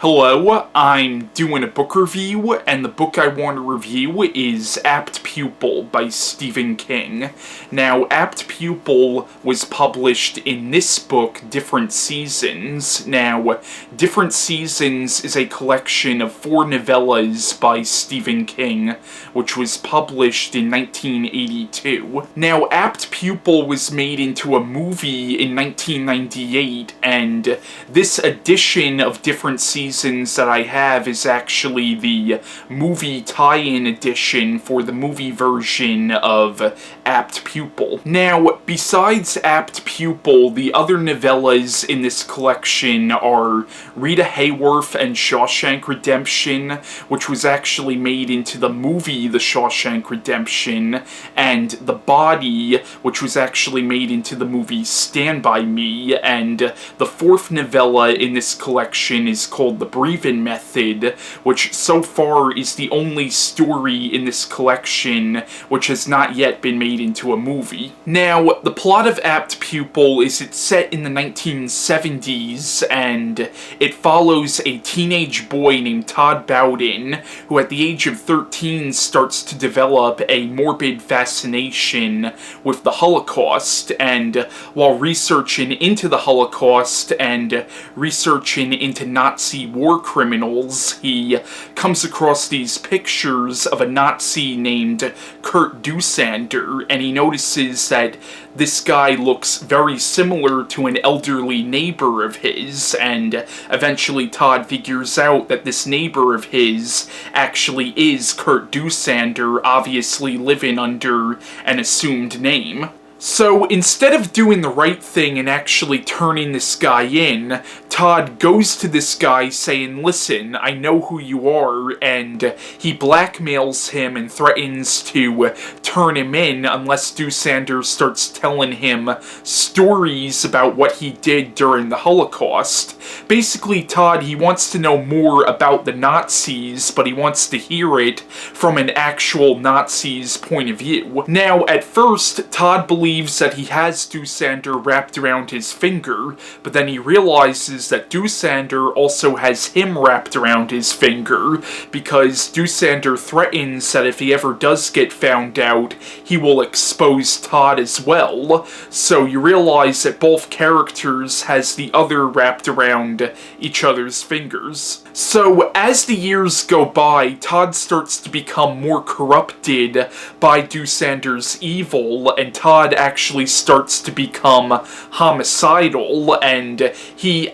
Hello, I'm doing a book review, and the book I want to review is Apt Pupil by Stephen King. Now, Apt Pupil was published in this book, Different Seasons. Now, Different Seasons is a collection of 4 novellas by Stephen King, which was published in 1982. Now, Apt Pupil was made into a movie in 1998, and this edition of Different Seasons that I have is actually the movie tie-in edition for the movie version of Apt Pupil. Now, besides Apt Pupil, the other novellas in this collection are Rita Hayworth and Shawshank Redemption, which was actually made into the movie The Shawshank Redemption, and The Body, which was actually made into the movie Stand By Me, and the 4th novella in this collection is called The Breathe-In Method, which so far is the only story in this collection which has not yet been made into a movie. Now, the plot of Apt Pupil is it's set in the 1970s, and it follows a teenage boy named Todd Bowden, who at the age of 13 starts to develop a morbid fascination with the Holocaust, and while researching into the Holocaust and researching into Nazi war criminals, he comes across these pictures of a Nazi named Kurt Dusander, and he notices that this guy looks very similar to an elderly neighbor of his, and eventually Todd figures out that this neighbor of his actually is Kurt Dusander, obviously living under an assumed name. So, instead of doing the right thing and actually turning this guy in, Todd goes to this guy saying, "Listen, I know who you are," and he blackmails him and threatens to turn him in unless Dusander starts telling him stories about what he did during the Holocaust. Basically, Todd, he wants to know more about the Nazis, but he wants to hear it from an actual Nazi's point of view. Now, at first, Todd believes that he has Dusander wrapped around his finger, but then he realizes that Dusander also has him wrapped around his finger, because Dusander threatens that if he ever does get found out, he will expose Todd as well. So you realize that both characters has the other wrapped around each other's fingers. So, as the years go by, Todd starts to become more corrupted by Dusander's evil, and Todd actually starts to become homicidal, and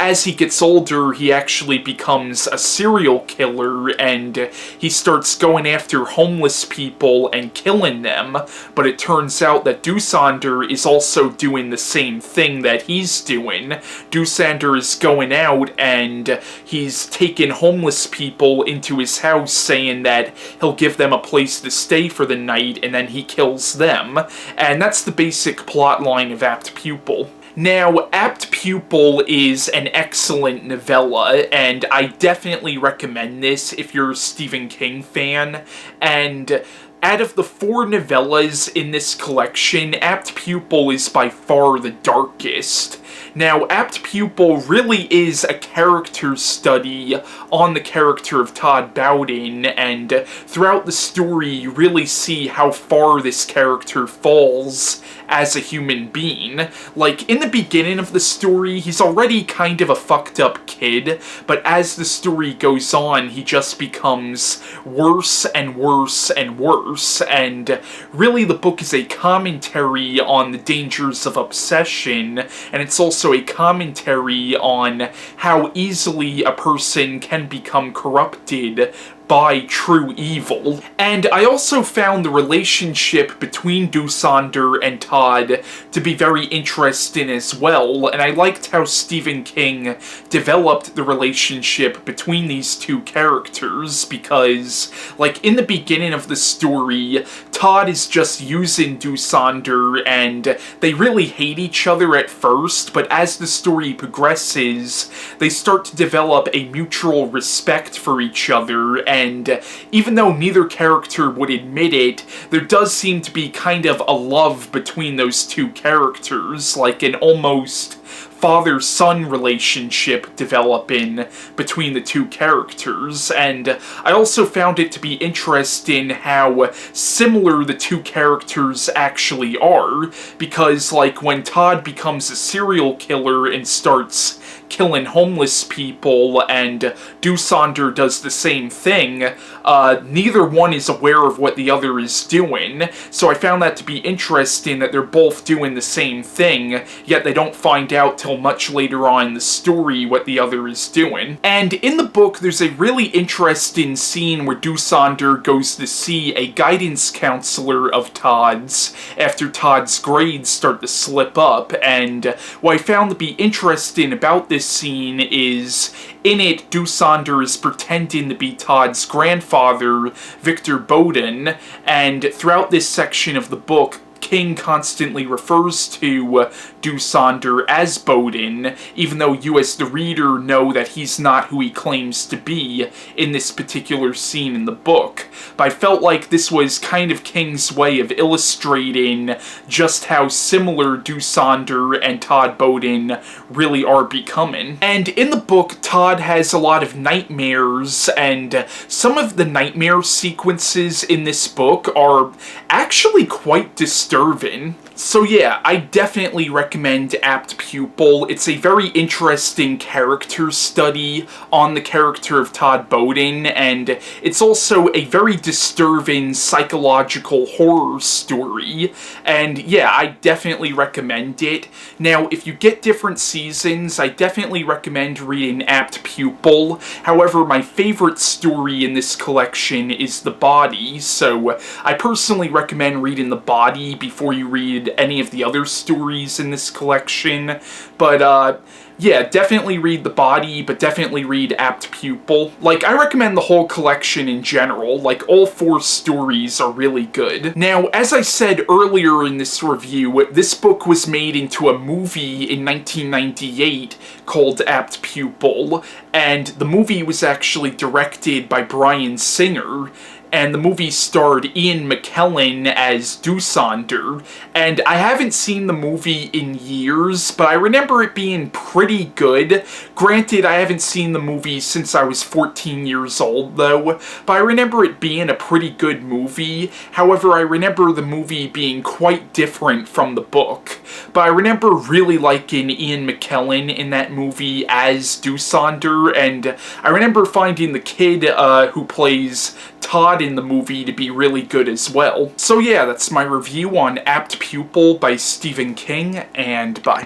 as he gets older, he actually becomes a serial killer, and he starts going after homeless people and killing them, but it turns out that Dusander is also doing the same thing that he's doing. Dusander is going out, and he's taking homeless people into his house, saying that he'll give them a place to stay for the night, and then he kills them. And that's the basic plot line of Apt Pupil. Now, Apt Pupil is an excellent novella, and I definitely recommend this if you're a Stephen King fan, and out of the 4 novellas in this collection, Apt Pupil is by far the darkest. Now, Apt Pupil really is a character study on the character of Todd Bowden, and throughout the story you really see how far this character falls as a human being. Like, in the beginning of the story, he's already kind of a fucked up kid, but as the story goes on, he just becomes worse and worse and worse, and really the book is a commentary on the dangers of obsession, and it's also a commentary on how easily a person can become corrupted by true evil. And I also found the relationship between Dusander and Todd to be very interesting as well, and I liked how Stephen King developed the relationship between these 2 characters, because, like, in the beginning of the story, Todd is just using Dusander, and they really hate each other at first, but as the story progresses, they start to develop a mutual respect for each other, and even though neither character would admit it, there does seem to be kind of a love between those 2 characters, like an almost father-son relationship developing between the two characters, and I also found it to be interesting how similar the two characters actually are, because, like, when Todd becomes a serial killer and starts killing homeless people, and Doosander does the same thing, neither one is aware of what the other is doing, so I found that to be interesting that they're both doing the same thing, yet they don't find out till much later on in the story what the other is doing. And in the book, there's a really interesting scene where Doosander goes to see a guidance counselor of Todd's after Todd's grades start to slip up, and what I found to be interesting about this scene is, in it, Doosander is pretending to be Todd's grandfather, Victor Bowden, and throughout this section of the book, King constantly refers to Doosander as Bowden, even though you as the reader know that he's not who he claims to be in this particular scene in the book. But I felt like this was kind of King's way of illustrating just how similar Doosander and Todd Bowden really are becoming. And in the book, Todd has a lot of nightmares, and some of the nightmare sequences in this book are actually quite disturbing. So yeah, I definitely recommend Apt Pupil. It's a very interesting character study on the character of Todd Bowden, and it's also a very disturbing psychological horror story, and yeah, I definitely recommend it. Now, if you get different seasons, I definitely recommend reading Apt Pupil. However, my favorite story in this collection is The Body, so I personally recommend reading The Body before you read any of the other stories in this collection, but yeah, definitely read The Body, but definitely read Apt Pupil. Like, I recommend the whole collection in general. Like, all 4 stories are really good. Now, as I said earlier in this review, this book was made into a movie in 1998 called Apt Pupil, and the movie was actually directed by Bryan Singer, and the movie starred Ian McKellen as Doosander, and I haven't seen the movie in years, but I remember it being pretty good. Granted, I haven't seen the movie since I was 14 years old, though, but I remember it being a pretty good movie. However, I remember the movie being quite different from the book, but I remember really liking Ian McKellen in that movie as Doosander, and I remember finding the kid who plays Todd in the movie to be really good as well. So yeah, that's my review on Apt Pupil by Stephen King, and bye.